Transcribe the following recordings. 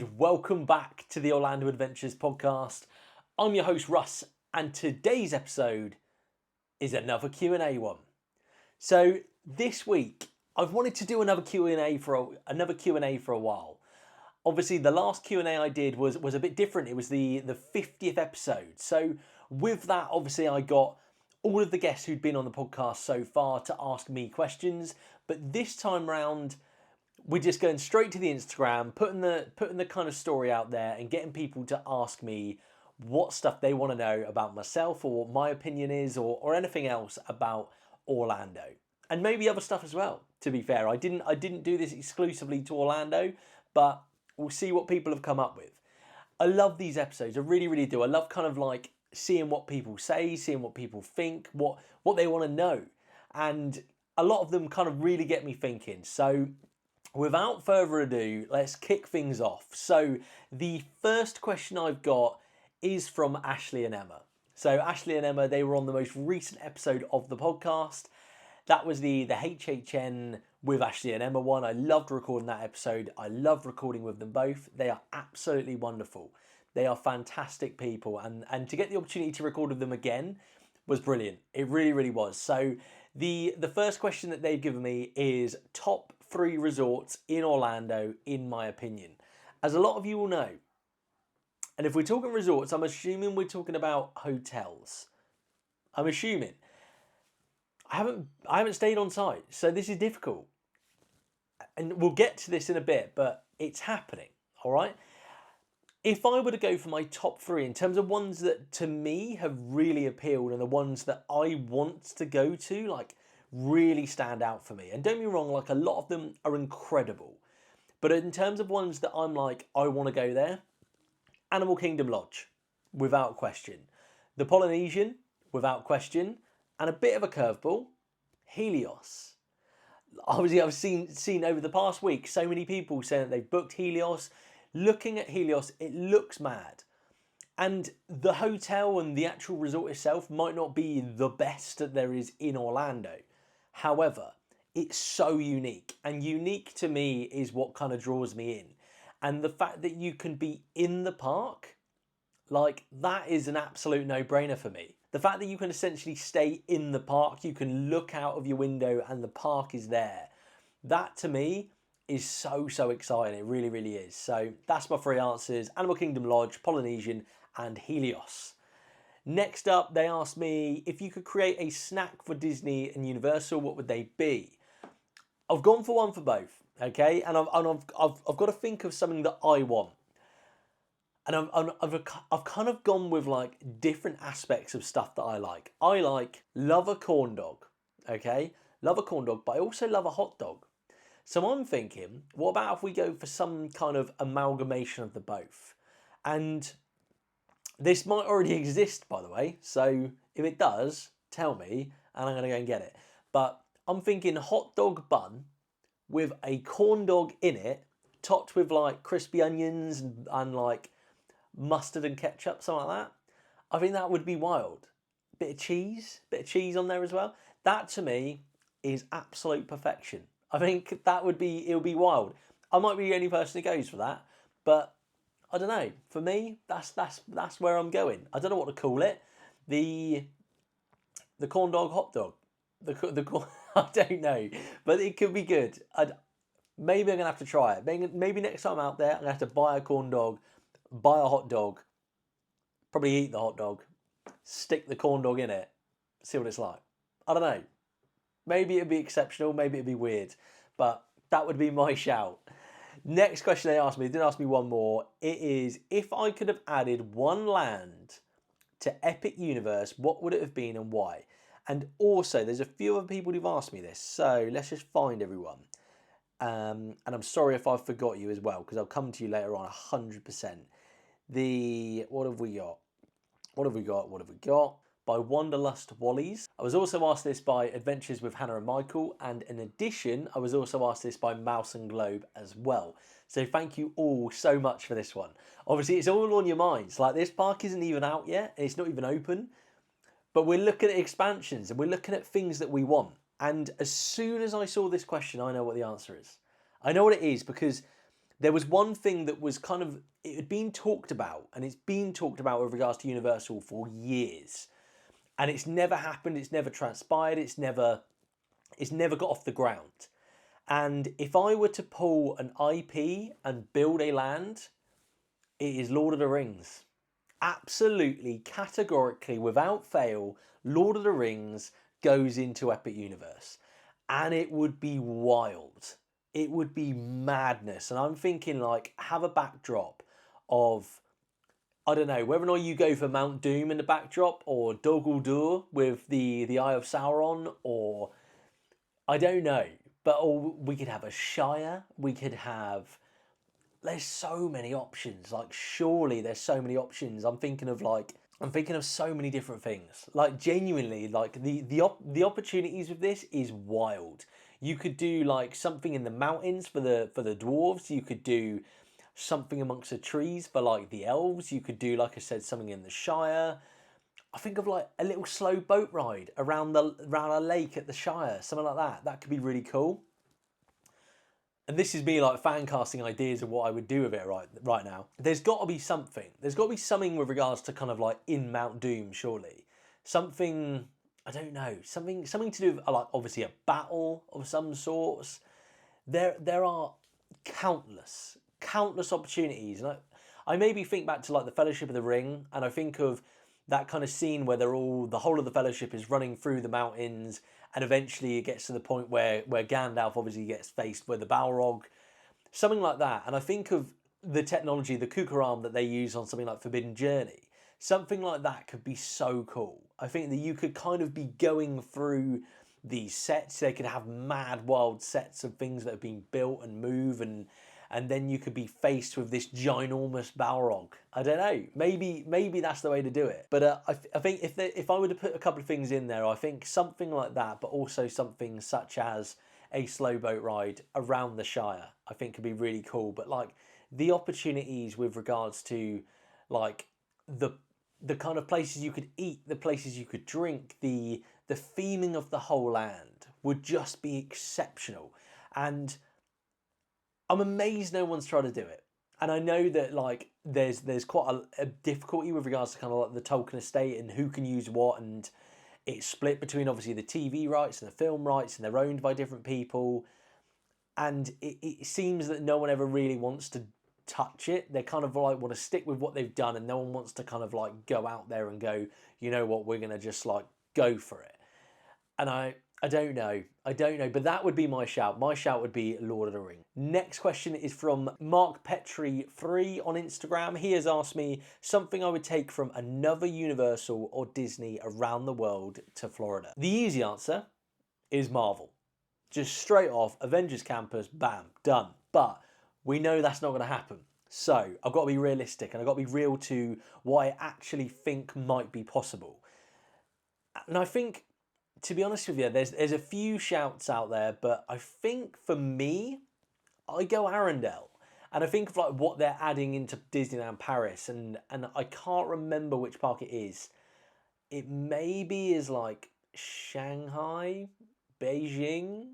and welcome back to the Orlando Adventures podcast. I'm your host Russ, and today's episode is another Q&A one. So this week I've wanted to do another Q&A for a while. Obviously the last Q&A I did was a bit different. It was the 50th episode. So with that, obviously I got all of the guests who'd been on the podcast so far to ask me questions, but this time round we're just going straight to the Instagram, putting the kind of story out there and getting people to ask me what stuff they want to know about myself or what my opinion is or anything else about Orlando. And maybe other stuff as well, to be fair. I didn't do this exclusively to Orlando, but we'll see what people have come up with. I love these episodes. I really, really do. I love kind of like seeing what people say, seeing what people think, what they want to know. And a lot of them kind of really get me thinking. So without further ado, let's kick things off. So the first question I've got is from Ashley and Emma. So Ashley and Emma, they were on the most recent episode of the podcast. That was the HHN with Ashley and Emma one. I loved recording that episode. I loved recording with them both. They are absolutely wonderful. They are fantastic people. And to get the opportunity to record with them again was brilliant. It really, really was. So the first question that they've given me is top 3 resorts in Orlando, in my opinion. As a lot of you will know, and if we're talking resorts, I'm assuming we're talking about hotels. I'm assuming. I haven't stayed on site, so this is difficult. And we'll get to this in a bit, but it's happening, all right? If I were to go for my top 3 in terms of ones that to me have really appealed and the ones that I want to go to, like really stand out for me. And don't be wrong, like a lot of them are incredible. But in terms of ones that I'm like, I want to go there, Animal Kingdom Lodge, without question. The Polynesian, without question. And a bit of a curveball, Helios. Obviously, I've seen over the past week so many people saying that they've booked Helios. Looking at Helios, it looks mad. And the hotel and the actual resort itself might not be the best that there is in Orlando. However, it's so unique. And unique to me is what kind of draws me in. And the fact that you can be in the park, like that is an absolute no-brainer for me. The fact that you can essentially stay in the park, you can look out of your window and the park is there. That to me is so exciting. It really, really is. So that's my 3 answers. Animal Kingdom Lodge, Polynesian and Helios. Next up, they asked me if you could create a snack for Disney and Universal, what would they be? I've gone for one for both, okay? And I've got to think of something that I want. And I've kind of gone with like different aspects of stuff that I like. Love a corn dog, okay? Love a corn dog, but I also love a hot dog. So I'm thinking, what about if we go for some kind of amalgamation of the both? And this might already exist, by the way. So if it does, tell me, and I'm going to go and get it. But I'm thinking hot dog bun with a corn dog in it, topped with like crispy onions and like mustard and ketchup, something like that. I think that would be wild. Bit of cheese on there as well. That to me is absolute perfection. I think it would be wild. I might be the only person who goes for that, but I don't know. For me, that's where I'm going. I don't know what to call it. The corn dog hot dog. I don't know, but it could be good. Maybe I'm gonna have to try it. Maybe next time I'm out there, I'm gonna have to buy a corn dog, buy a hot dog, probably eat the hot dog, stick the corn dog in it, see what it's like. I don't know. Maybe it'd be exceptional, maybe it'd be weird, but that would be my shout. Next question they asked me, they did ask me one more. It is, if I could have added one land to Epic Universe, what would it have been and why? And also, there's a few other people who've asked me this, so let's just find everyone. And I'm sorry if I forgot you as well, because I'll come to you later on 100%. What have we got? By Wanderlust Wallies. I was also asked this by Adventures with Hannah and Michael, and in addition, I was also asked this by Mouse and Globe as well. So thank you all so much for this one. Obviously, it's all on your minds. Like, this park isn't even out yet, it's not even open, but we're looking at expansions and we're looking at things that we want. And as soon as I saw this question, I know what the answer is. I know what it is because there was one thing that was it had been talked about, and it's been talked about with regards to Universal for years, and it's never happened, it's never transpired, it's never got off the ground. And if I were to pull an IP and build a land, it is Lord of the Rings. Absolutely, categorically, without fail, Lord of the Rings goes into Epic Universe. And it would be wild. It would be madness. And I'm thinking, like, have a backdrop of, I don't know, whether or not you go for Mount Doom in the backdrop, or Dol Guldur with the Eye of Sauron, or I don't know. But we could have a Shire. We could have. There's so many options. Like, surely there's so many options. I'm thinking of so many different things. Like, genuinely, like the opportunities with this is wild. You could do like something in the mountains for the dwarves. You could do something amongst the trees for like the elves. You could do, like I said, something in the Shire. I think of like a little slow boat ride around a lake at the Shire, something like that. That could be really cool. And this is me like fan casting ideas of what I would do with it right now. There's got to be something. There's got to be something with regards to kind of like in Mount Doom, surely. Something, I don't know, something to do with like obviously a battle of some sorts. There are countless opportunities. And I maybe think back to like the Fellowship of the Ring, and I think of that kind of scene where the whole of the Fellowship is running through the mountains, and eventually it gets to the point where Gandalf obviously gets faced with the Balrog, something like that. And I think of the technology, the Kukaram that they use on something like Forbidden Journey. Something like that could be so cool. I think that you could kind of be going through these sets. They could have mad, wild sets of things that have been built and move, and then you could be faced with this ginormous Balrog. I don't know. Maybe that's the way to do it. But I think if I were to put a couple of things in there, I think something like that, but also something such as a slow boat ride around the Shire, I think could be really cool. But like the opportunities with regards to like the kind of places you could eat, the places you could drink, the theming of the whole land would just be exceptional. And I'm amazed no one's tried to do it. And I know that like there's quite a difficulty with regards to kind of like the Tolkien estate and who can use what, and it's split between obviously the TV rights and the film rights, and they're owned by different people. And it seems that no one ever really wants to touch it. They kind of like want to stick with what they've done, and no one wants to kind of like go out there and go, you know what, we're gonna just like go for it. And I don't know. But that would be my shout. My shout would be Lord of the Rings. Next question is from Mark Petrie3 on Instagram. He has asked me something I would take from another Universal or Disney around the world to Florida. The easy answer is Marvel. Just straight off, Avengers Campus, bam, done. But we know that's not going to happen. So I've got to be realistic, and I've got to be real to what I actually think might be possible. And I think, to be honest with you, there's a few shouts out there, but I think for me, I go Arendelle. And I think of like what they're adding into Disneyland Paris, and I can't remember which park it is. It maybe is like Shanghai, Beijing,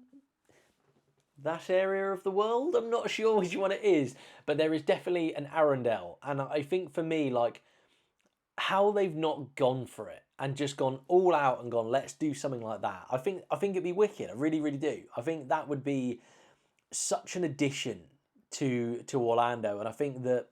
that area of the world. I'm not sure which one it is, but there is definitely an Arendelle. And I think for me, like, how they've not gone for it and just gone all out and gone, let's do something like that. I think it'd be wicked. I really, really do. I think that would be such an addition to Orlando. And I think that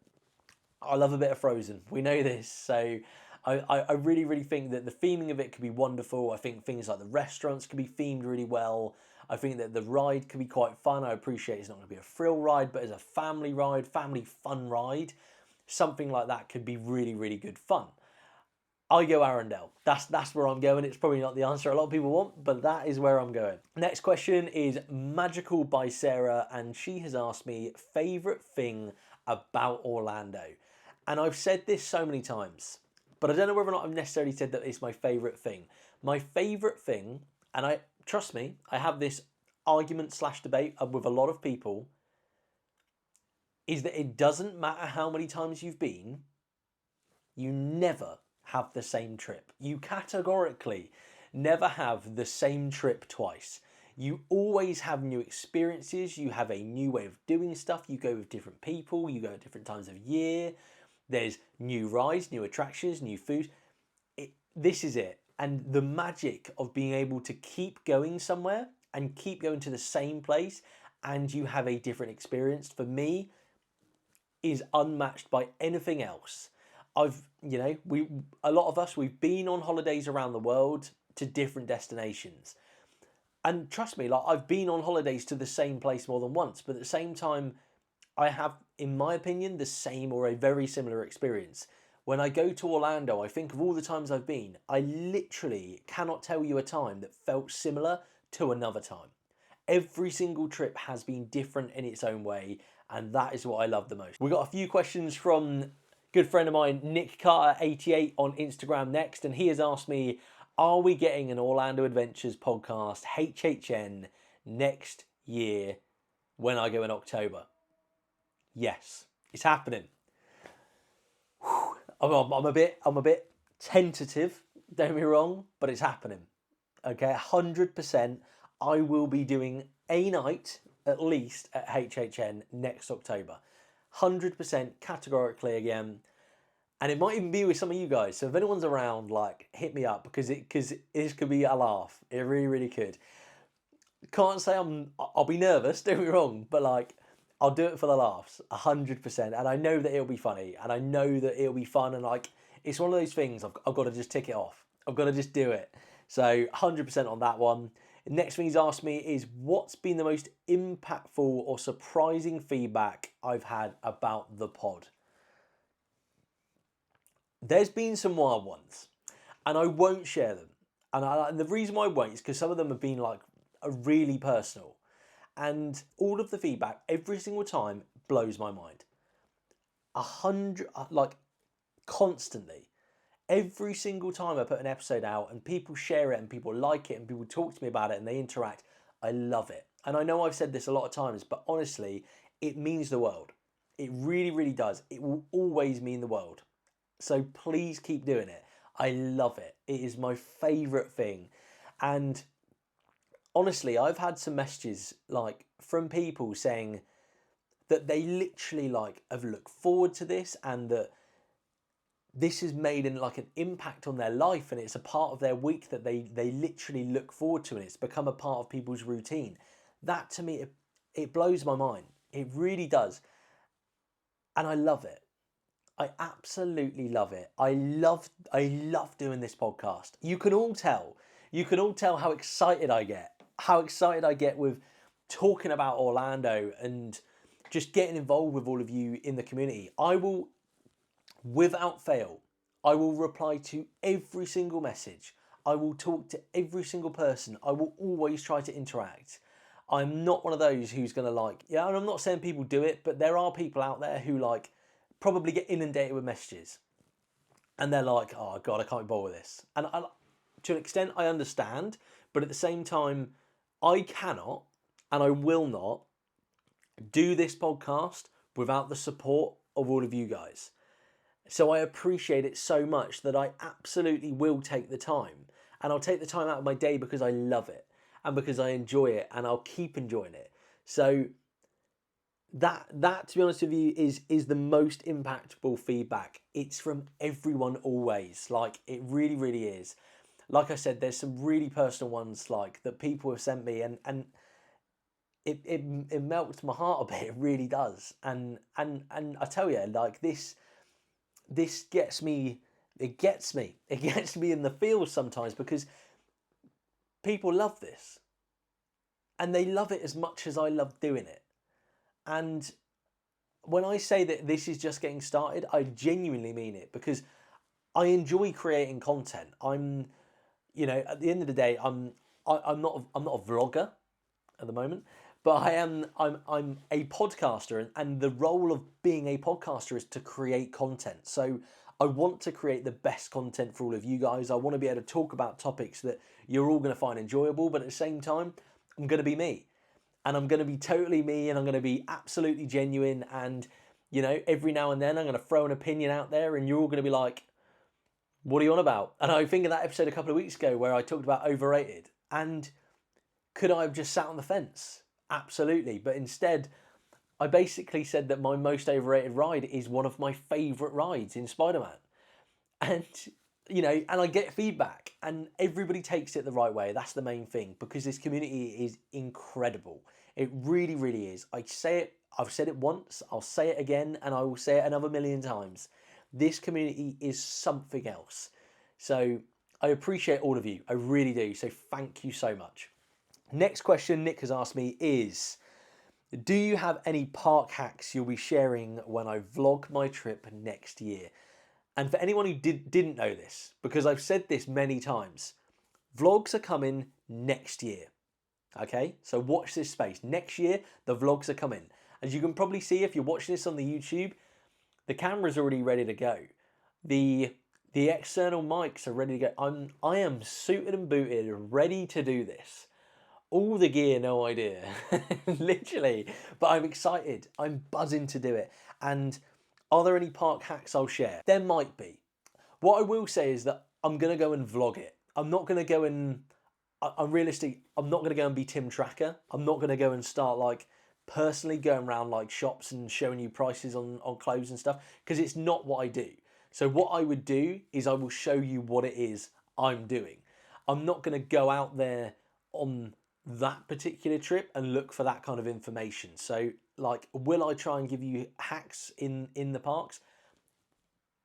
I love a bit of Frozen. We know this. So I really, really think that the theming of it could be wonderful. I think things like the restaurants could be themed really well. I think that the ride could be quite fun. I appreciate it's not going to be a thrill ride, but as a family ride, family fun ride, something like that could be really, really good fun. I go Arendelle. That's where I'm going. It's probably not the answer a lot of people want, but that is where I'm going. Next question is Magical by Sarah, and she has asked me favourite thing about Orlando. And I've said this so many times, but I don't know whether or not I've necessarily said that it's my favourite thing. My favourite thing, and I trust me, I have this argument / debate with a lot of people, is that it doesn't matter how many times you've been, you never have the same trip. You categorically never have the same trip twice. You always have new experiences. You have a new way of doing stuff. You go with different people. You go at different times of year. There's new rides, new attractions, new food. This is it. And the magic of being able to keep going somewhere and keep going to the same place and you have a different experience, for me, is unmatched by anything else. A lot of us, we've been on holidays around the world to different destinations. And trust me, like I've been on holidays to the same place more than once, but at the same time, I have, in my opinion, the same or a very similar experience. When I go to Orlando, I think of all the times I've been, I literally cannot tell you a time that felt similar to another time. Every single trip has been different in its own way, and that is what I love the most. We got a few questions from a good friend of mine, Nick Carter88 on Instagram next, and he has asked me, are we getting an Orlando Adventures podcast HHN next year when I go in October? Yes, it's happening. I'm a bit tentative, don't get me wrong, but it's happening. Okay, 100%. I will be doing a night at least at HHN next October. 100% categorically again. And it might even be with some of you guys. So if anyone's around, like, hit me up because this could be a laugh. It really, really could. Can't say I'll be nervous, don't get me wrong, but like, I'll do it for the laughs, 100%. And I know that it'll be funny, and I know that it'll be fun, and like, it's one of those things I've got to just tick it off. I've got to just do it. So 100% on that one. The next thing he's asked me is, what's been the most impactful or surprising feedback I've had about the pod? There's been some wild ones, and I won't share them. And the reason why I won't is because some of them have been like really personal. And all of the feedback every single time blows my mind. 100, like constantly. Every single time I put an episode out and people share it and people like it and people talk to me about it and they interact, I love it. And I know I've said this a lot of times, but honestly, it means the world. It really, really does. It will always mean the world. So please keep doing it. I love it. It is my favourite thing. And honestly, I've had some messages like from people saying that they literally like have looked forward to this and that this has made an impact on their life and it's a part of their week that they literally look forward to and it's become a part of people's routine. That to me, it blows my mind. It really does. And I love it. I absolutely love it. I love doing this podcast. You can all tell how excited I get with talking about Orlando and just getting involved with all of you in the community. I will, without fail, I will reply to every single message. I will talk to every single person. I will always try to interact. I'm not one of those who's going to and I'm not saying people do it, but there are people out there who probably get inundated with messages. And they're like, oh God, I can't be bothered with this. And to an extent, I understand. But at the same time, I cannot and I will not do this podcast without the support of all of you guys. So I appreciate it so much that I absolutely will take the time. And I'll take the time out of my day because I love it and because I enjoy it and I'll keep enjoying it. So that to be honest with you is the most impactful feedback. It's from everyone always. It really, really is. Like I said, there's some really personal ones that people have sent me and it melts my heart a bit. It really does. And I tell you, this gets me. It gets me in the feels sometimes because people love this. And they love it as much as I love doing it. And when I say that this is just getting started, I genuinely mean it because I enjoy creating content. At the end of the day, I'm not a vlogger at the moment, but I'm a podcaster, and the role of being a podcaster is to create content. So I want to create the best content for all of you guys. I want to be able to talk about topics that you're all going to find enjoyable, but at the same time, I'm going to be me. And I'm going to be totally me, and I'm going to be absolutely genuine. And, every now and then I'm going to throw an opinion out there and you're all going to be like, what are you on about? And I think of that episode a couple of weeks ago where I talked about overrated. And Could I have just sat on the fence? Absolutely. But instead, I basically said that my most overrated ride is one of my favourite rides in Spider-Man. And, and I get feedback and everybody takes it the right way. That's the main thing, because this community is incredible. It really, really is. I've said it once, I'll say it again, and I will say it another million times. This community is something else. So I appreciate all of you. I really do. So thank you so much. Next question Nick has asked me is, do you have any park hacks you'll be sharing when I vlog my trip next year? And for anyone who didn't know this, because I've said this many times, vlogs are coming next year. Okay, so watch this space. Next year, the vlogs are coming. As you can probably see if you're watching this on the YouTube, the camera's already ready to go. The external mics are ready to go. I am suited and booted, ready to do this. All the gear, no idea, literally. But I'm excited. I'm buzzing to do it. And are there any park hacks I'll share? There might be. What I will say is that I'm going to go and vlog it. I'm not going to go and... I'm realistic. I'm not going to go and be Tim Tracker. I'm not going to go and start like personally going around like shops and showing you prices on clothes and stuff, because it's not what I do. So what I would do is I will show you what it is I'm doing. I'm not going to go out there on that particular trip and look for that kind of information. So like, will I try and give you hacks in the parks?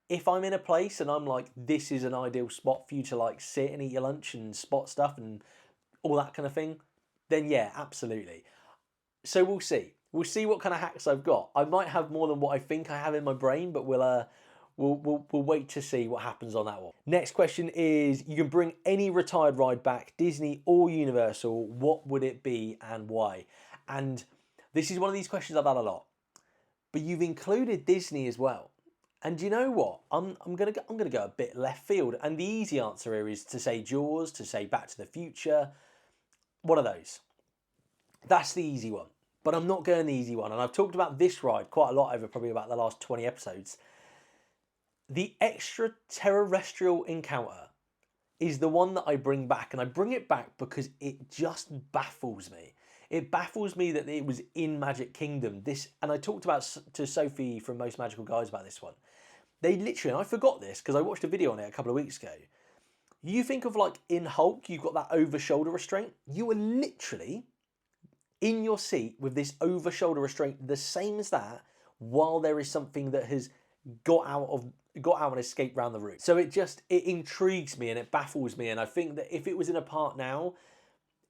If I'm in a place and I'm like, this is an ideal spot for you to like sit and eat your lunch and spot stuff and all that kind of thing, then yeah, absolutely. So we'll see. We'll see what kind of hacks I've got. I might have more than what I think I have in my brain, but we'll wait to see what happens on that one. Next question is, you can bring any retired ride back, Disney or Universal, what would it be and why? And this is one of these questions I've had a lot, but you've included Disney as well. And you know what? I'm gonna go a bit left field, and the easy answer here is to say Jaws, to say Back to the Future, one of those. That's the easy one. But I'm not going the easy one, and I've talked about this ride quite a lot over probably about the last 20 episodes. The extraterrestrial encounter is the one that I bring back, and I bring it back because it just baffles me. It baffles me that it was in Magic Kingdom. And I talked about to Sophie from Most Magical Guys about this one. They literally, and I forgot this because I watched a video on it a couple of weeks ago. You think of like in Hulk, you've got that over shoulder restraint. You are literally in your seat with this over shoulder restraint, the same as that, while there is something that has got out and escaped round the room. So it intrigues me and it baffles me. And I think that if it was in a park now,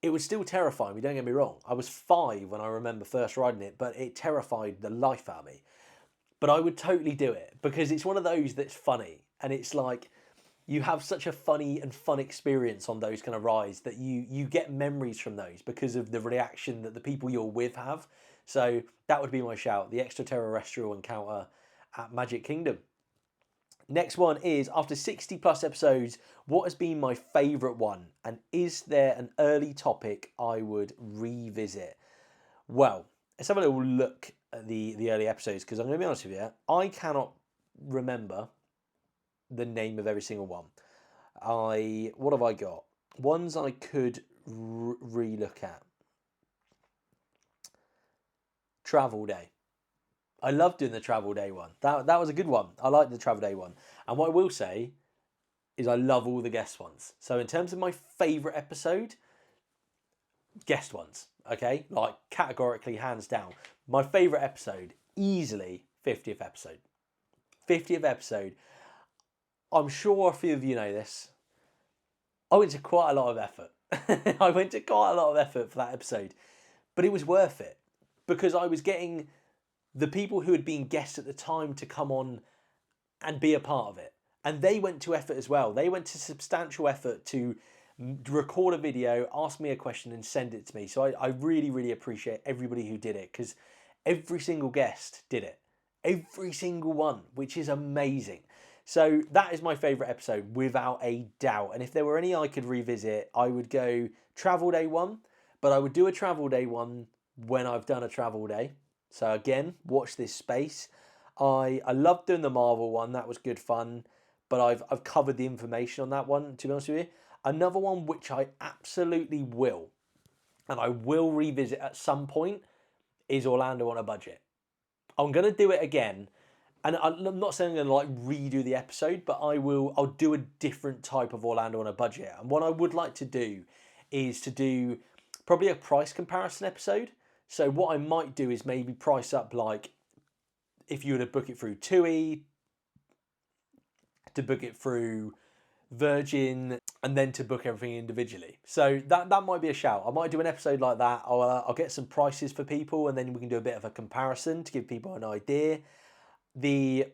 it would still terrify me, don't get me wrong. I was 5 when I remember first riding it, but it terrified the life out of me. But I would totally do it because it's one of those that's funny. And it's like, you have such a funny and fun experience on those kind of rides that you get memories from those because of the reaction that the people you're with have. So that would be my shout, the extraterrestrial encounter at Magic Kingdom. Next one is, after 60 plus episodes, what has been my favourite one? And is there an early topic I would revisit? Well, let's have a little look at the early episodes, because I'm going to be honest with you, I cannot remember the name of every single one. What have I got? Ones I could re-look at. Travel Day. I love doing the Travel Day one. That was a good one. I like the Travel Day one. And what I will say is I love all the guest ones. So in terms of my favourite episode, guest ones, okay? Like categorically, hands down. My favourite episode, easily 50th episode. 50th episode. I'm sure a few of you know this. I went to quite a lot of effort. I went to quite a lot of effort for that episode. But it was worth it. Because I was getting the people who had been guests at the time to come on and be a part of it. And they went to effort as well. They went to substantial effort to record a video, ask me a question and send it to me. So I really, really appreciate everybody who did it, because every single guest did it. Every single one, which is amazing. So that is my favourite episode without a doubt. And if there were any I could revisit, I would go Travel Day 1, but I would do a Travel Day 1 when I've done a Travel Day. So again, watch this space. I loved doing the Marvel one. That was good fun. But I've covered the information on that one, to be honest with you. Another one which I absolutely will and I will revisit at some point, is Orlando on a budget. I'm going to do it again. And I'm not saying I'm going to like redo the episode, but I'll do a different type of Orlando on a budget. And what I would like to do is to do probably a price comparison episode. So what I might do is maybe price up, like if you were to book it through TUI, to book it through Virgin, and then to book everything individually. So that might be a shout. I might do an episode like that. I'll get some prices for people, and then we can do a bit of a comparison to give people an idea. I'm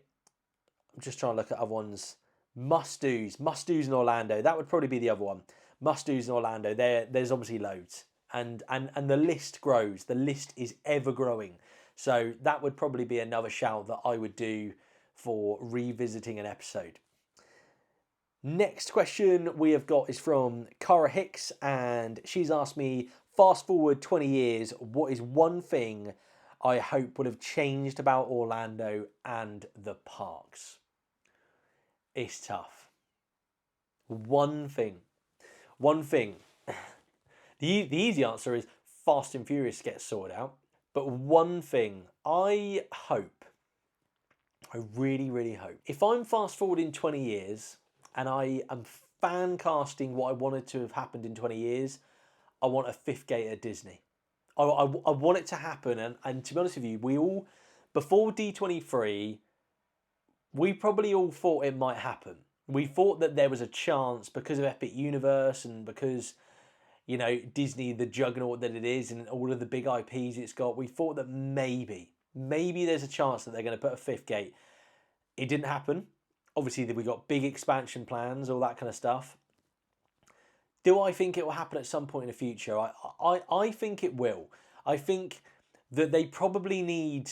just trying to look at other ones. Must-dos in Orlando. That would probably be the other one. Must-dos in Orlando. There's obviously loads, and the list grows. The list is ever growing. So that would probably be another shout that I would do for revisiting an episode. Next question we have got is from Cara Hicks, and she's asked me, fast forward 20 years, what is one thing I hope would have changed about Orlando and the parks? It's tough. One thing. The easy answer is Fast and Furious gets sorted out. But one thing I really, really hope, if I'm fast forwarding 20 years and I am fan casting what I wanted to have happened in 20 years, I want a fifth gate at Disney. I want it to happen, and to be honest with you, we all, before D23, we probably all thought it might happen. We thought that there was a chance because of Epic Universe and because, you know, Disney, the juggernaut that it is, and all of the big IPs it's got, we thought that maybe there's a chance that they're going to put a fifth gate. It didn't happen. Obviously, we got big expansion plans, all that kind of stuff. Do I think it will happen at some point in the future? I think it will. I think that they probably need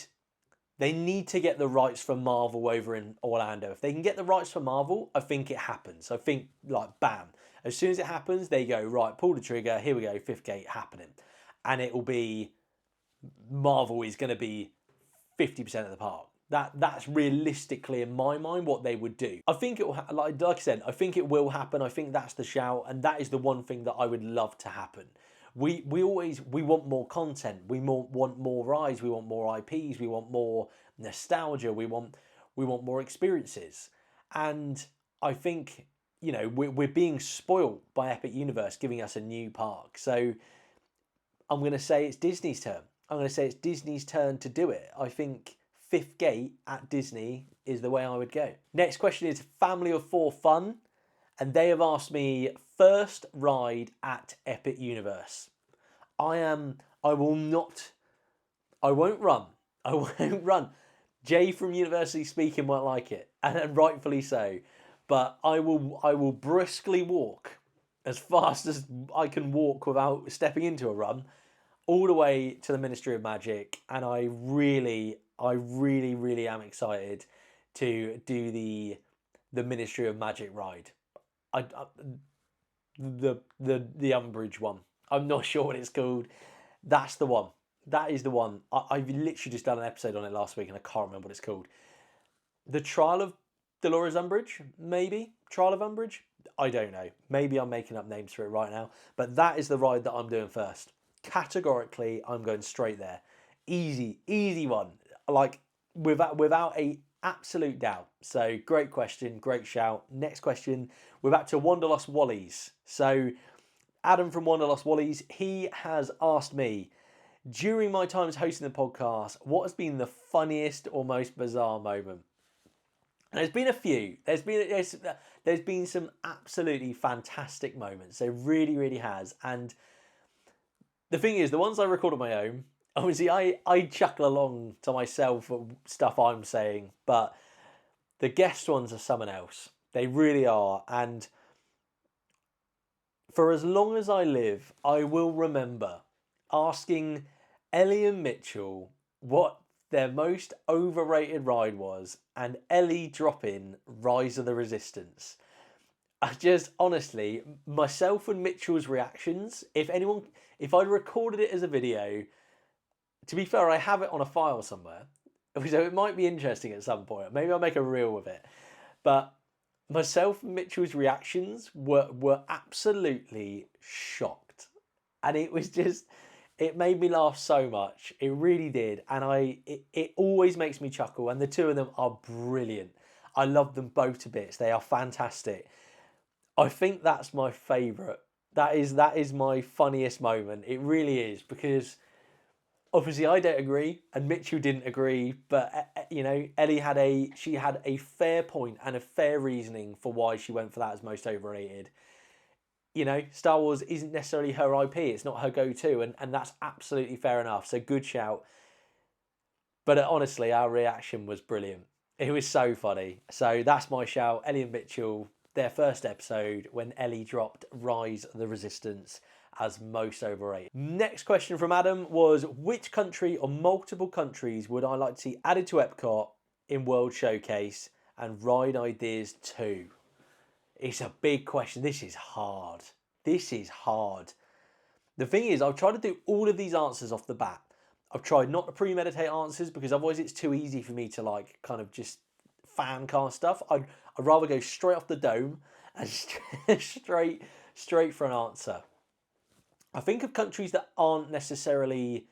to get the rights for Marvel over in Orlando. If they can get the rights for Marvel, I think it happens. I think, like, bam. As soon as it happens, they go, right, pull the trigger, here we go, fifth gate happening. And it will be, Marvel is going to be 50% of the park. That's realistically, in my mind, what they would do. I think it will, like I said, I think it will happen. I think that's the shout, and that is the one thing that I would love to happen. We want more content. We want more rides. We want more IPs. We want more nostalgia. We want more experiences. And I think, you know, we're being spoiled by Epic Universe giving us a new park. So I'm going to say it's Disney's turn. I'm going to say it's Disney's turn to do it. I think fifth gate at Disney is the way I would go. Next question is Family of Four Fun, and they have asked me first ride at Epic Universe. I won't run. Jay from University Speaking won't like it, and rightfully so. But I will briskly walk as fast as I can walk without stepping into a run, all the way to the Ministry of Magic, and I really am excited to do the Ministry of Magic ride. The Umbridge one. I'm not sure what it's called. That's the one. That is the one. I've literally just done an episode on it last week and I can't remember what it's called. The Trial of Dolores Umbridge, maybe? Trial of Umbridge? I don't know. Maybe I'm making up names for it right now. But that is the ride that I'm doing first. Categorically, I'm going straight there. Easy one. Like, without a absolute doubt. So, great question, great shout. Next question, we're back to Wanderlust Wallies. So, Adam from Wanderlust Wallies, he has asked me, during my times hosting the podcast, what has been the funniest or most bizarre moment? And there's been a few. There's been some absolutely fantastic moments. There really has. And the thing is, the ones I record on my own, obviously I chuckle along to myself at stuff I'm saying, but the guest ones are someone else. They really are. And for as long as I live, I will remember asking Ellie and Mitchell what their most overrated ride was, and Ellie dropping Rise of the Resistance. I just, honestly, myself and Mitchell's reactions, if I'd recorded it as a video, to be fair, I have it on a file somewhere, so it might be interesting at some point. Maybe I'll make a reel with it. But myself and Mitchell's reactions were absolutely shocked. and it was just, it made me laugh so much. It really did, and it always makes me chuckle. And the two of them are brilliant. I love them both to bits. They are fantastic. I think that's my favourite. That is my funniest moment. It really is, because obviously I don't agree and Mitchell didn't agree, but Ellie had a fair point and a fair reasoning for why she went for that as most overrated. Star Wars isn't necessarily her IP. It's not her go-to, and that's absolutely fair enough. So good shout. But honestly, our reaction was brilliant. It was so funny. So that's my shout. Ellie and Mitchell, their first episode when Ellie dropped Rise of the Resistance as most overrated. Next question from Adam was, which country or multiple countries would I like to see added to Epcot in World Showcase and ride ideas too? It's a big question. This is hard. The thing is, I've tried to do all of these answers off the bat. I've tried not to premeditate answers, because otherwise it's too easy for me to kind of just fan cast stuff. I'd rather go straight off the dome and straight for an answer. I think of countries that aren't necessarily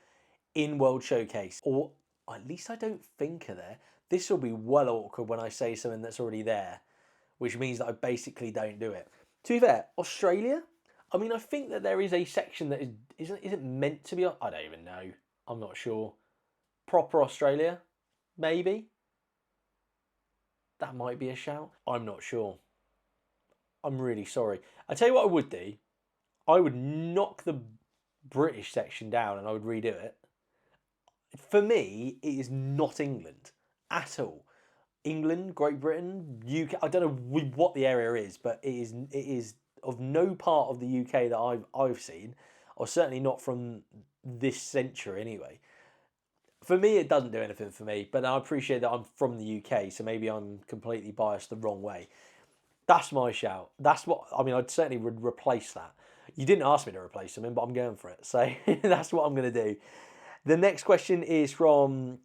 in World Showcase, or at least I don't think are there. This will be well awkward when I say something that's already there, which means that I basically don't do it. To be fair, Australia, I mean, I think that there is a section that isn't meant to be. I don't even know. I'm not sure. Proper Australia, maybe. That might be a shout. I'm not sure. I'm really sorry. I tell you what I would do. I would knock the British section down and I would redo it. For me, it is not England at all. England, Great Britain, UK. I don't know what the area is, but it is of no part of the UK that I've seen, or certainly not from this century anyway. For me, it doesn't do anything for me, but I appreciate that I'm from the UK, so maybe I'm completely biased the wrong way. That's my shout. That's what, I mean, I'd certainly would replace that. You didn't ask me to replace something, but I'm going for it. So that's what I'm going to do. The next question is from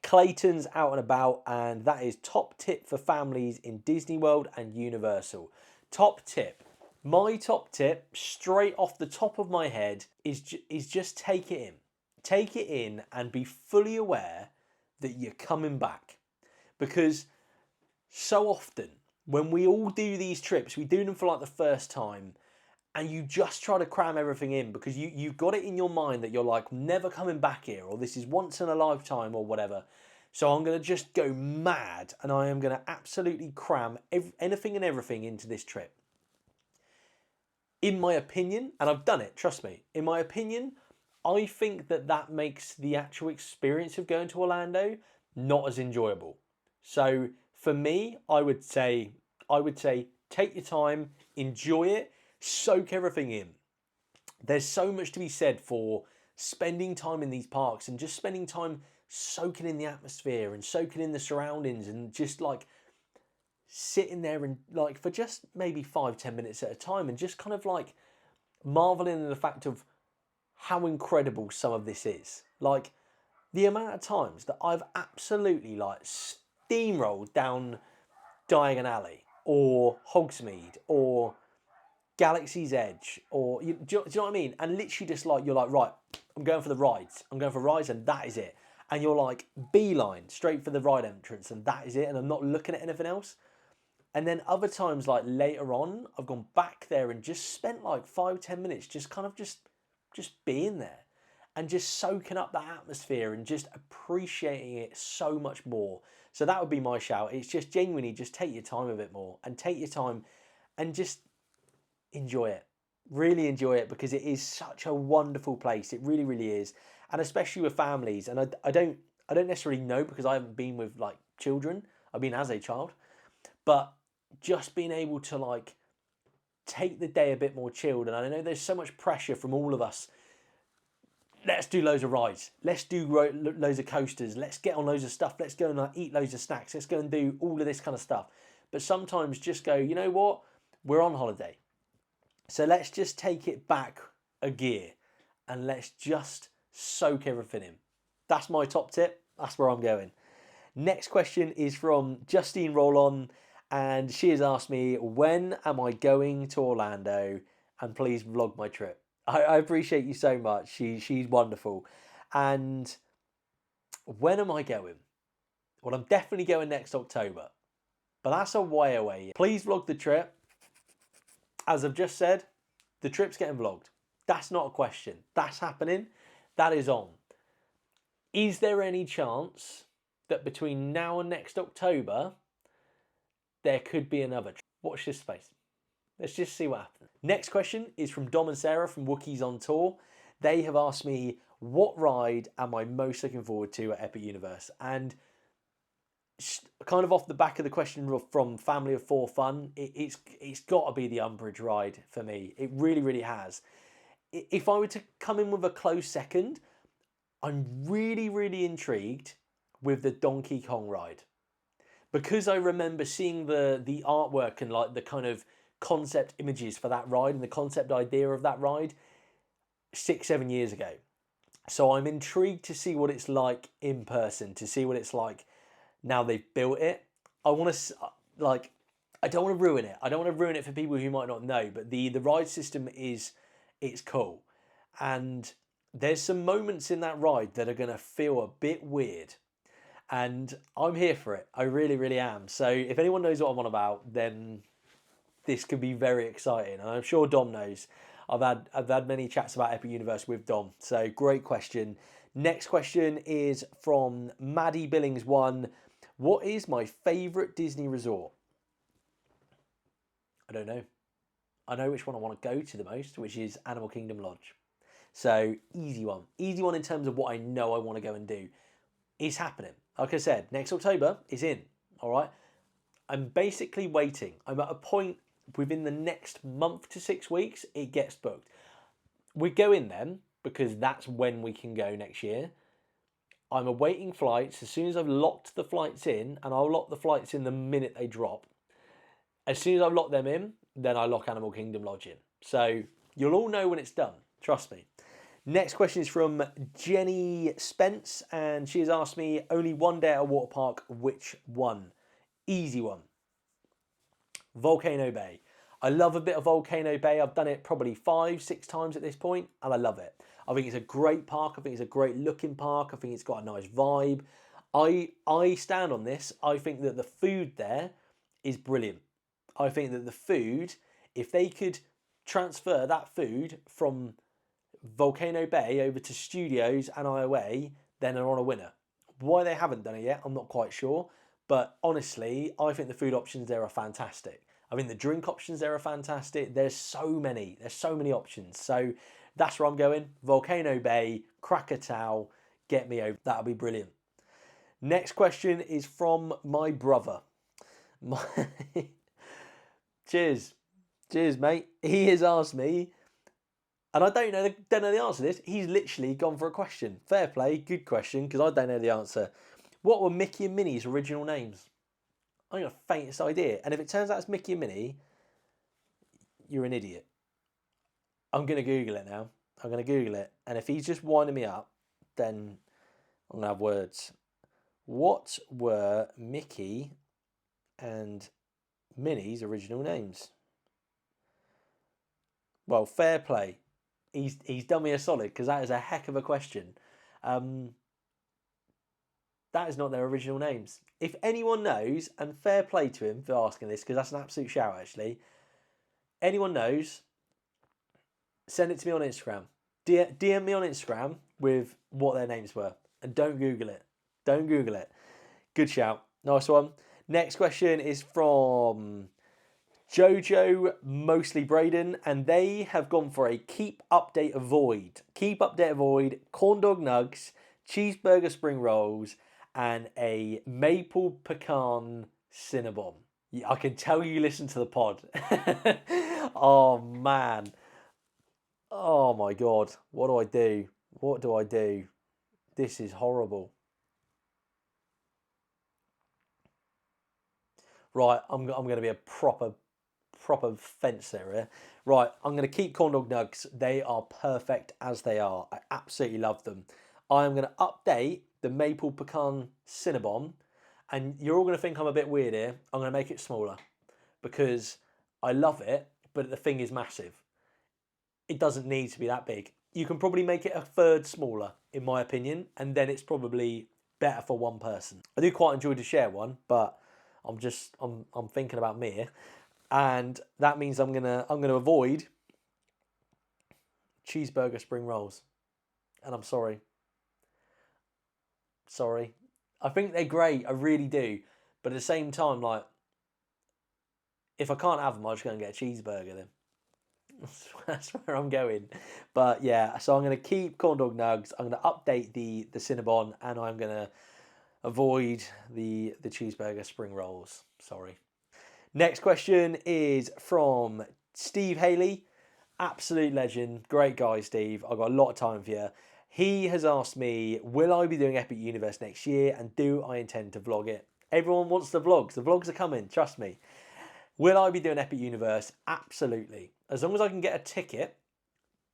Clayton's Out and About, and that is top tip for families in Disney World and Universal. Top tip. My top tip, straight off the top of my head, is just take it in. Take it in and be fully aware that you're coming back. Because so often, when we all do these trips, we do them for like the first time, and you just try to cram everything in because you've got it in your mind that you're like, never coming back here, or this is once in a lifetime, or whatever. So I'm going to just go mad, and I am going to absolutely cram anything and everything into this trip. In my opinion, and I've done it, trust me, in my opinion, I think that makes the actual experience of going to Orlando not as enjoyable. So for me, I would say take your time, enjoy it, soak everything in. There's so much to be said for spending time in these parks and just spending time soaking in the atmosphere and soaking in the surroundings and just like sitting there and like for just maybe 5-10 minutes at a time and just kind of like marveling at the fact of how incredible some of this is. Like the amount of times that I've absolutely like steamrolled down Diagon Alley or Hogsmeade or Galaxy's Edge, or do you know what I mean? And literally just like, you're like, right, I'm going for the rides. I'm going for rides and that is it. And you're like, beeline, straight for the ride entrance and that is it. And I'm not looking at anything else. And then other times, like later on, I've gone back there and just spent like 5-10 minutes just kind of just being there and just soaking up that atmosphere and just appreciating it so much more. So that would be my shout. It's just genuinely just take your time a bit more and take your time and just enjoy it. Really enjoy it because it is such a wonderful place. It really, really is. And especially with families. And I don't necessarily know because I haven't been with like children. I've been as a child. But just being able to like take the day a bit more chilled. And I know there's so much pressure from all of us. Let's do loads of rides. Let's do loads of coasters. Let's get on loads of stuff. Let's go and like, eat loads of snacks. Let's go and do all of this kind of stuff. But sometimes just go, you know what? We're on holiday. So let's just take it back a gear and let's just soak everything in. That's my top tip. That's where I'm going. Next question is from Justine Rollon, and she has asked me, when am I going to Orlando? And please vlog my trip. I appreciate you so much. She's wonderful. And when am I going? Well, I'm definitely going next October, but that's a way away. Please vlog the trip. As I've just said, the trip's getting vlogged. That's not a question. That's happening. That is on. Is there any chance that between now and next October, there could be another trip? Watch this space. Let's just see what happens. Next question is from Dom and Sarah from Wookiees on Tour. They have asked me, what ride am I most looking forward to at Epic Universe? And kind of off the back of the question from Family of Four Fun, it's got to be the Umbridge ride for me. It really, really has. If I were to come in with a close second, I'm really, really intrigued with the Donkey Kong ride. Because I remember seeing the artwork and like the kind of concept images for that ride and the concept idea of that ride 6-7 years ago. So I'm intrigued to see what it's like in person, to see what it's like now they've built it. I want to, like, I don't want to ruin it. I don't want to ruin it for people who might not know, but the ride system it's cool. And there's some moments in that ride that are going to feel a bit weird. And I'm here for it. I really, really am. So if anyone knows what I'm on about, then this could be very exciting. And I'm sure Dom knows. I've had many chats about Epic Universe with Dom. So great question. Next question is from Maddie Billings 1. What is my favourite Disney resort? I don't know. I know which one I want to go to the most, which is Animal Kingdom Lodge. So easy one. Easy one in terms of what I know I want to go and do. It's happening. Like I said, next October is in. All right. I'm basically waiting. I'm at a point within the next month to 6 weeks, it gets booked. We go in then because that's when we can go next year. I'm awaiting flights. As soon as I've locked the flights in, and I'll lock the flights in the minute they drop. As soon as I've locked them in, then I lock Animal Kingdom Lodge in. So you'll all know when it's done. Trust me. Next question is from Jenny Spence, and she has asked me, only one day at a water park, which one? Easy one. Volcano Bay. I love a bit of Volcano Bay. I've done it probably 5-6 times at this point, and I love it. I think it's a great park. I think it's a great looking park. I think it's got a nice vibe. I stand on this. I think that the food there is brilliant. I think that the food, if they could transfer that food from Volcano Bay over to Studios and IOA, then they're on a winner. Why they haven't done it yet, I'm not quite sure. But honestly, I think the food options there are fantastic. I mean, the drink options there are fantastic. There's so many options. So that's where I'm going. Volcano Bay, Krakatoa, get me over. That'll be brilliant. Next question is from my brother. Cheers, mate. He has asked me, and I don't know the answer to this. He's literally gone for a question. Fair play, good question, because I don't know the answer. What were Mickey and Minnie's original names? I ain't got the faintest idea. And if it turns out it's Mickey and Minnie, you're an idiot. I'm going to Google it now. I'm going to Google it. And if he's just winding me up, then I'm going to have words. What were Mickey and Minnie's original names? Well, fair play. He's done me a solid because that is a heck of a question. That is not their original names. If anyone knows, and fair play to him for asking this, because that's an absolute shout actually. Anyone knows, send it to me on Instagram. DM me on Instagram with what their names were. And don't Google it. Don't Google it. Good shout. Nice one. Next question is from Jojo, mostly Braden, and they have gone for a keep update avoid. Keep update avoid, corn dog nugs, cheeseburger spring rolls, and a maple pecan Cinnabon. I can tell you listen to the pod. Oh man. Oh my god. What do I do? What do I do? This is horrible. Right, I'm going to be a proper fence area. Right, I'm going to keep corn dog nugs. They are perfect as they are. I absolutely love them. I'm going to update the maple pecan Cinnabon, and you're all going to think I'm a bit weird here. I'm going to make it smaller because I love it, but the thing is massive. it doesn't need to be that big. You can probably make it a third smaller, in my opinion, and then it's probably better for one person. I do quite enjoy to share one, but I'm thinking about me here, and that means I'm gonna avoid cheeseburger spring rolls, and I'm sorry. I think they're great, I really do, but at the same time, like, if I can't have them, I'm just gonna get a cheeseburger then. That's where I'm going. But yeah, so I'm going to keep corn dog nugs. I'm going to update the Cinnabon, and I'm going to avoid the cheeseburger spring rolls. Sorry. Next question is from Steve Haley. Absolute legend. Great guy, Steve. I've got a lot of time for you. He has asked me, will I be doing Epic Universe next year, and do I intend to vlog it? Everyone wants the vlogs. The vlogs are coming, trust me. Will I be doing Epic Universe? Absolutely. As long as I can get a ticket,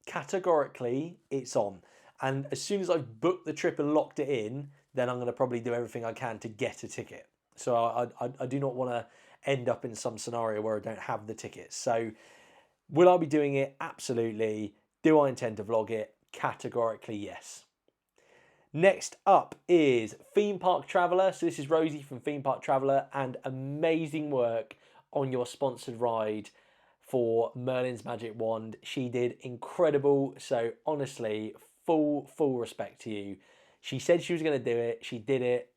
categorically, it's on. And as soon as I've booked the trip and locked it in, then I'm going to probably do everything I can to get a ticket. So I do not want to end up in some scenario where I don't have the tickets. So will I be doing it? Absolutely. Do I intend to vlog it? Categorically, yes. Next up is Theme Park Traveller. So this is Rosie from Theme Park Traveller, and amazing work on your sponsored ride for Merlin's Magic Wand. She did incredible. So honestly, full respect to you. She said she was going to do it. She did it.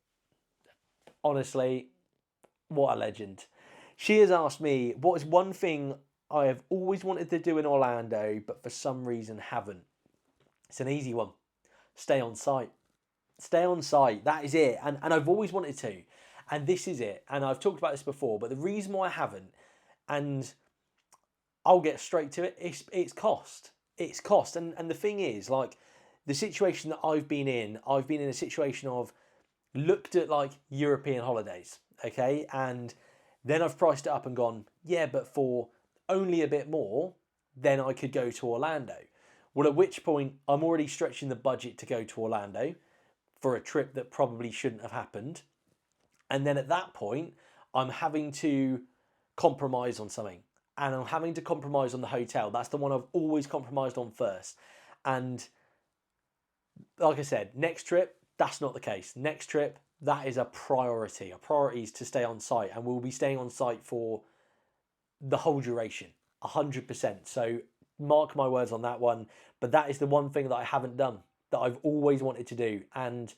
Honestly, what a legend. She has asked me, what is one thing I have always wanted to do in Orlando, but for some reason haven't? It's an easy one. Stay on site. Stay on site. That is it. And I've always wanted to. And this is it. And I've talked about this before, but the reason why I haven't, and I'll get straight to it, it's cost. It's cost. And the thing is, like, the situation that I've been in a situation of looked at like European holidays, okay? And then I've priced it up and gone, yeah, but for only a bit more, then I could go to Orlando. Well, at which point I'm already stretching the budget to go to Orlando for a trip that probably shouldn't have happened. And then at that point, I'm having to compromise on something. And I'm having to compromise on the hotel. That's the one I've always compromised on first. And like I said, next trip, that's not the case. Next trip, that is a priority. A priority is to stay on site. And we'll be staying on site for the whole duration, 100%. So mark my words on that one. But that is the one thing that I haven't done, that I've always wanted to do. And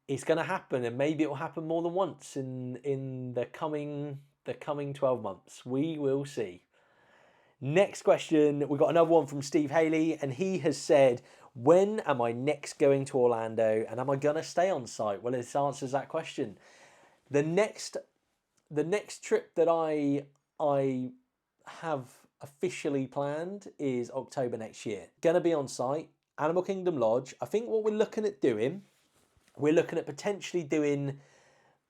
it's going to happen, and maybe it will happen more than once in the coming 12 months. We will see. Next question, we've got another one from Steve Haley, and he has said, when am I next going to Orlando, and am I going to stay on site? Well, this answers that question. The next trip that I have officially planned is October next year. Going to be on site, Animal Kingdom Lodge. I think what we're looking at doing, we're looking at potentially doing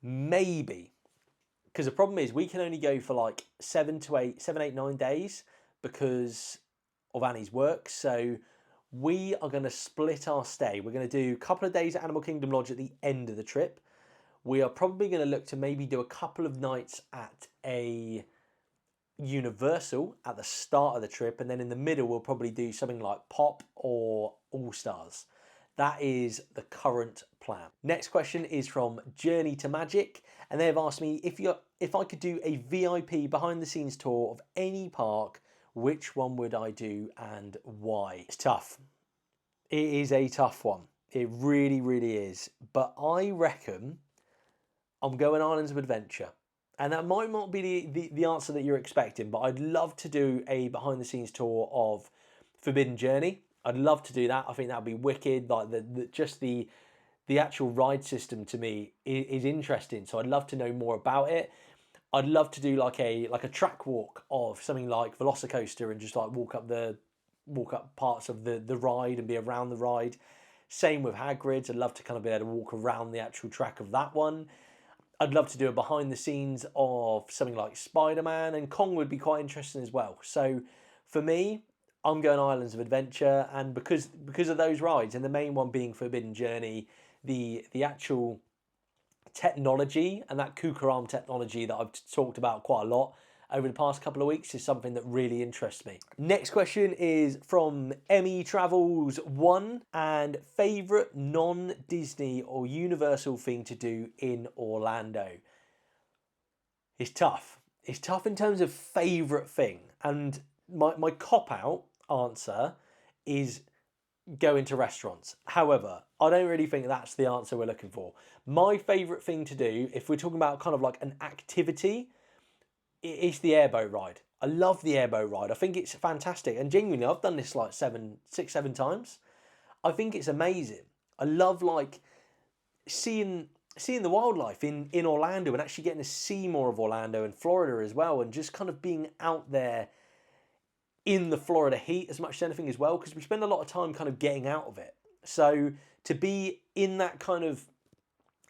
maybe, because the problem is we can only go for like 7, 8, 9 days because of Annie's work. So we are going to split our stay. We're going to do a couple of days at Animal Kingdom Lodge at the end of the trip. We are probably going to look to maybe do a couple of nights at a Universal at the start of the trip, and then in the middle we'll probably do something like Pop or All Stars. That is the current plan. Next question is from Journey to Magic, and they've asked me if I could do a VIP behind the scenes tour of any park, which one would I do and why? It's tough. It is a tough one. It really, really is. But I reckon I'm going Islands of Adventure. And that might not be the answer that you're expecting, but I'd love to do a behind the scenes tour of Forbidden Journey. I'd love to do that. I think that would be wicked. Like the actual ride system to me is interesting. So I'd love to know more about it. I'd love to do like a track walk of something like Velocicoaster and just like walk up parts of the ride and be around the ride. Same with Hagrid's. I'd love to kind of be able to walk around the actual track of that one. I'd love to do a behind the scenes of something like Spider-Man, and Kong would be quite interesting as well. So for me, I'm going Islands of Adventure, and because of those rides, and the main one being Forbidden Journey, the actual technology and that Kuka Arm technology that I've talked about quite a lot, over the past couple of weeks is something that really interests me. Next question is from Emmy Travels 1, and favourite non-Disney or Universal thing to do in Orlando. It's tough. It's tough in terms of favourite thing, and my cop-out answer is going to restaurants. However, I don't really think that's the answer we're looking for. My favourite thing to do, if we're talking about kind of like an activity, is the airboat ride. I love the airboat ride. I think it's fantastic. And genuinely, I've done this like 6, 7 times. I think it's amazing. I love like seeing the wildlife in Orlando, and actually getting to see more of Orlando and Florida as well, and just kind of being out there in the Florida heat as much as anything as well, because we spend a lot of time kind of getting out of it. So to be in that kind of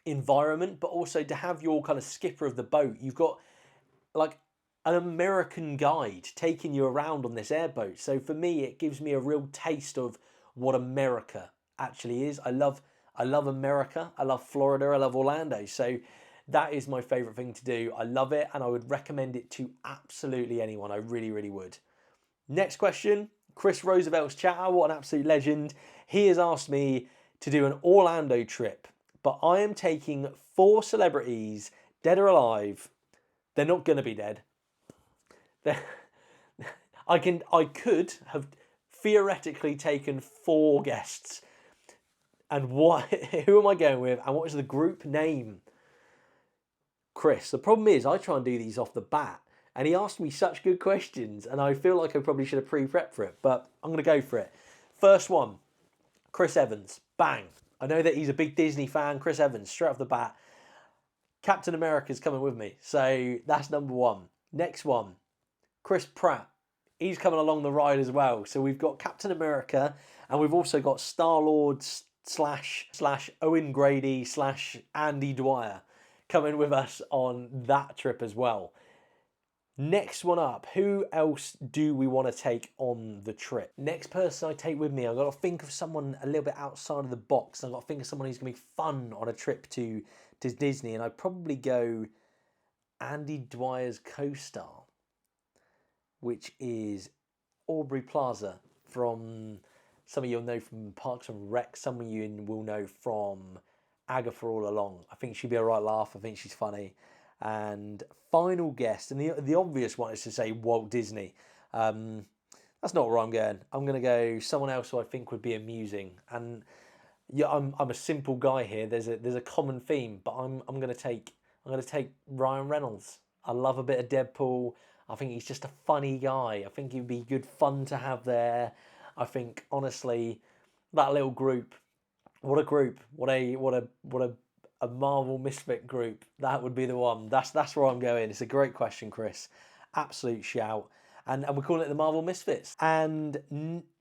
environment, but also to have your kind of skipper of the boat, you've got like an American guide taking you around on this airboat. So for me, it gives me a real taste of what America actually is. I love America. I love Florida. I love Orlando. So that is my favorite thing to do. I love it, and I would recommend it to absolutely anyone. I really, really would. Next question, Chris Roosevelt's chatter, what an absolute legend. He has asked me to do an Orlando trip, but I am taking 4 celebrities, dead or alive. They're not going to be dead. I could have theoretically taken 4 guests. And who am I going with? And what is the group name? Chris. The problem is I try and do these off the bat, and he asked me such good questions, and I feel like I probably should have pre-prepped for it, but I'm going to go for it. First one, Chris Evans. Bang. I know that he's a big Disney fan. Chris Evans, straight off the bat. Captain America's coming with me, so that's number 1. Next one, Chris Pratt. He's coming along the ride as well. So we've got Captain America, and we've also got Star-Lord slash Owen Grady slash Andy Dwyer coming with us on that trip as well. Next one up, who else do we want to take on the trip? Next person I take with me, I've got to think of someone a little bit outside of the box. I've got to think of someone who's going to be fun on a trip to Disney, and I'd probably go Andy Dwyer's co-star, which is Aubrey Plaza from, some of you'll know from Parks and Rec, some of you will know from Agatha All Along. I think she'd be a right laugh. I think she's funny. And final guest, and the obvious one is to say Walt Disney. That's not where I'm going. I'm going to go someone else who I think would be amusing. And yeah, I'm a simple guy here. There's a common theme, but I'm going to take Ryan Reynolds. I love a bit of Deadpool. I think he's just a funny guy. I think he'd be good fun to have there. I think honestly, that little group, what a group, what a Marvel Misfit group. That would be the one. That's where I'm going. It's a great question, Chris. Absolute shout. And we're calling it the Marvel Misfits. And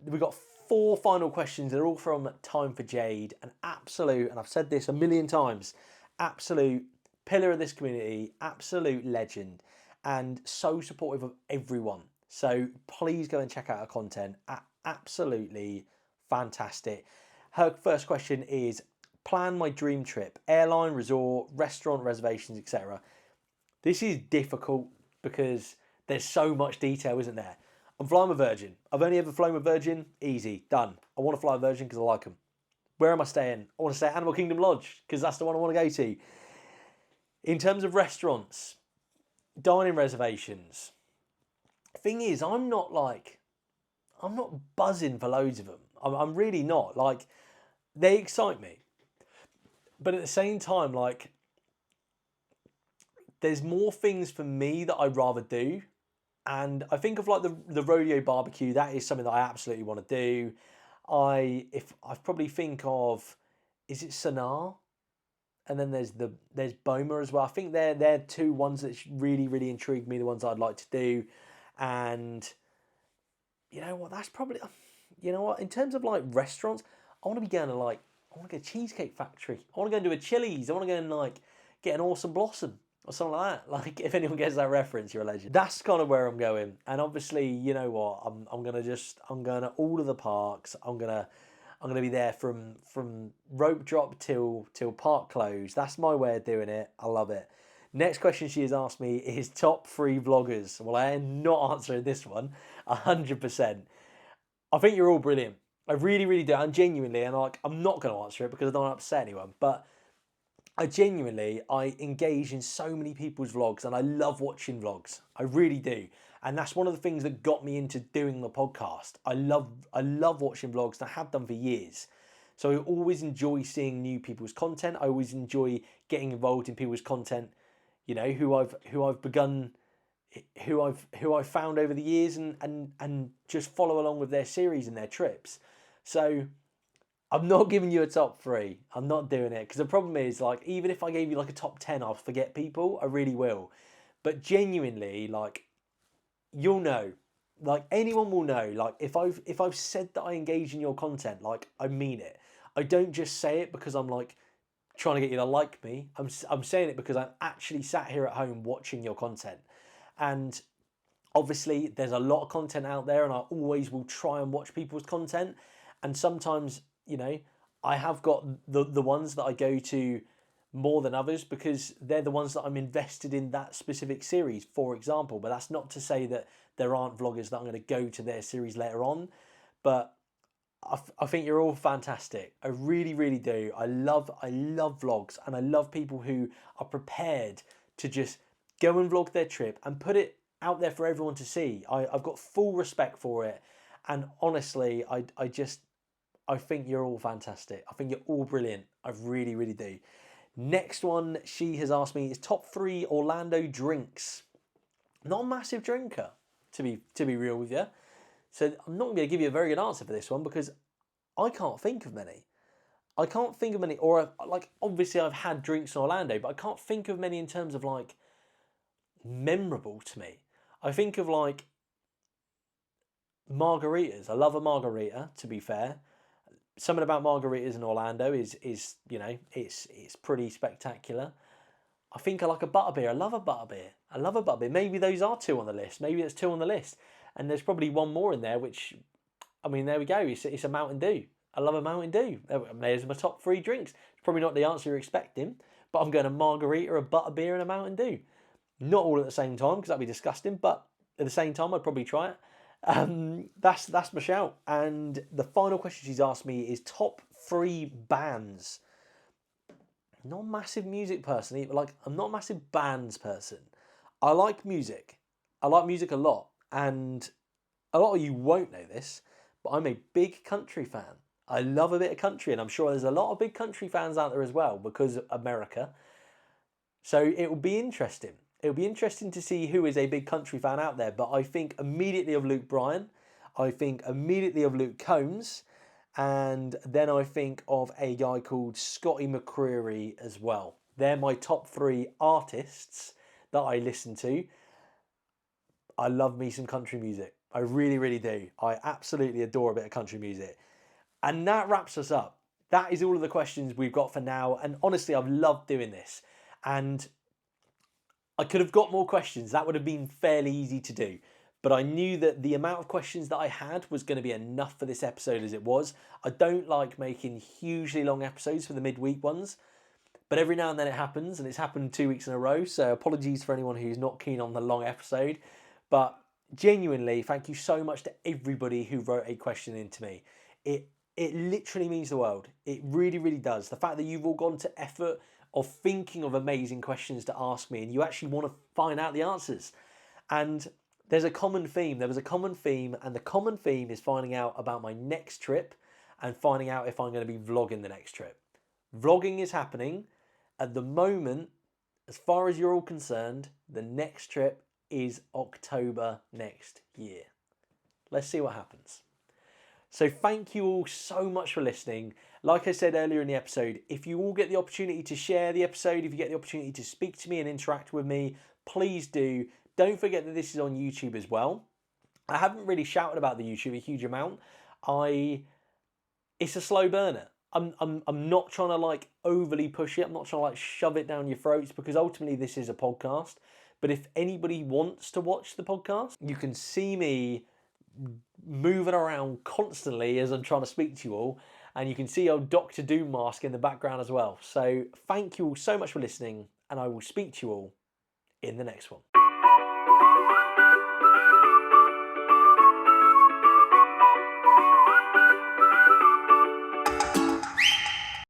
we've got 4 final questions. They're all from Time for Jade. An absolute, and I've said this a million times, absolute pillar of this community, absolute legend, and so supportive of everyone. So please go and check out her content. Absolutely fantastic. Her first question is, plan my dream trip, airline, resort, restaurant reservations, etc. This is difficult because there's so much detail, isn't there? I'm flying with Virgin. I've only ever flown with Virgin. Easy, done. I want to fly with Virgin because I like them. Where am I staying? I want to stay at Animal Kingdom Lodge because that's the one I want to go to. In terms of restaurants, dining reservations. Thing is, I'm not buzzing for loads of them. I'm really not. Like, they excite me. But at the same time, like, there's more things for me that I'd rather do. And I think of like the rodeo barbecue. That is something that I absolutely want to do. I probably think of, is it Sanaa? And then there's Boma as well. I think they're 2 ones that really, really intrigue me, the ones I'd like to do. And you know what, that's probably, you know what, in terms of like restaurants, I want to be going to like, I want to go to Cheesecake Factory. I want to go and do a Chili's. I want to go and like get an Awesome Blossom or something like that. Like, if anyone gets that reference, you're a legend. That's kind of where I'm going. And obviously, you know what, I'm going to all of the parks. I'm going to be there from rope drop till park close. That's my way of doing it. I love it. Next question she has asked me is top 3 vloggers. Well, I am not answering this one 100%. I think you're all brilliant. I really, really do. And genuinely, and I'm not going to answer it because I don't want to upset anyone, but I engage in so many people's vlogs and I love watching vlogs. I really do. And that's one of the things that got me into doing the podcast. I love watching vlogs and I have done for years. So I always enjoy seeing new people's content. I always enjoy getting involved in people's content, you know, who I've found over the years and just follow along with their series and their trips. So I'm not giving you a top 3. I'm not doing it because the problem is, like, even if I gave you like a top 10, I'll forget people. I really will. But genuinely, like, you'll know, like, anyone will know, like, if I've said that I engage in your content, like, I mean it. I don't just say it because I'm like trying to get you to like me. I'm saying it because I'm actually sat here at home watching your content. And obviously there's a lot of content out there and I always will try and watch people's content. And sometimes, you know, I have got the ones that I go to more than others because they're the ones that I'm invested in that specific series, for example. But that's not to say that there aren't vloggers that I'm going to go to their series later on. But I think you're all fantastic. I really, really do. I love vlogs and I love people who are prepared to just go and vlog their trip and put it out there for everyone to see. I've got full respect for it. And honestly, I think you're all fantastic. I think you're all brilliant. I really, really do. Next one she has asked me is top 3 Orlando drinks. Not a massive drinker, to be real with you. So I'm not going to be able to give you a very good answer for this one because I can't think of many. I can't think of many, or like obviously I've had drinks in Orlando, but I can't think of many in terms of like memorable to me. I think of like margaritas. I love a margarita, to be fair. Something about margaritas in Orlando is you know, it's pretty spectacular. I think I like a butterbeer. I love a butterbeer. I love a butterbeer. Maybe those are 2 on the list. Maybe there's 2 on the list. And there's probably one more in there, which, I mean, there we go. It's a Mountain Dew. I love a Mountain Dew. There's my top 3 drinks. It's probably not the answer you're expecting, but I'm going a margarita, a butterbeer, and a Mountain Dew. Not all at the same time because that'd be disgusting, but at the same time, I'd probably try it. That's my shout. And the final question she's asked me is top 3 bands. Not a massive music person either. Like, I'm not a massive bands person. I like music. I like music a lot. And a lot of you won't know this, but I'm a big country fan. I love a bit of country, and I'm sure there's a lot of big country fans out there as well because of America. So it will be interesting. It'll be interesting to see who is a big country fan out there. But I think immediately of Luke Bryan. I think immediately of Luke Combs. And then I think of a guy called Scotty McCreery as well. They're my top 3 artists that I listen to. I love me some country music. I really, really do. I absolutely adore a bit of country music. And that wraps us up. That is all of the questions we've got for now. And honestly, I've loved doing this. And I could have got more questions. That would have been fairly easy to do. But I knew that the amount of questions that I had was going to be enough for this episode as it was. I don't like making hugely long episodes for the midweek ones, but every now and then it happens, and it's happened 2 weeks in a row, so apologies for anyone who's not keen on the long episode. But genuinely, thank you so much to everybody who wrote a question into me. It literally means the world. It really, really does. The fact that you've all gone to effort of thinking of amazing questions to ask me, and you actually want to find out the answers. And there's a common theme. There was a common theme, and the common theme is finding out about my next trip and finding out if I'm going to be vlogging the next trip. Vlogging is happening. At the moment, as far as you're all concerned, the next trip is October next year. Let's see what happens. So thank you all so much for listening. Like I said earlier in the episode, if you all get the opportunity to share the episode, if you get the opportunity to speak to me and interact with me, please do. Don't forget that this is on YouTube as well. I haven't really shouted about the YouTube a huge amount. It's a slow burner. I'm not trying to like overly push it. I'm not trying to like shove it down your throats because ultimately this is a podcast. But if anybody wants to watch the podcast, you can see me moving around constantly as I'm trying to speak to you all. And you can see old Dr. Doom mask in the background as well. So thank you all so much for listening, and I will speak to you all in the next one.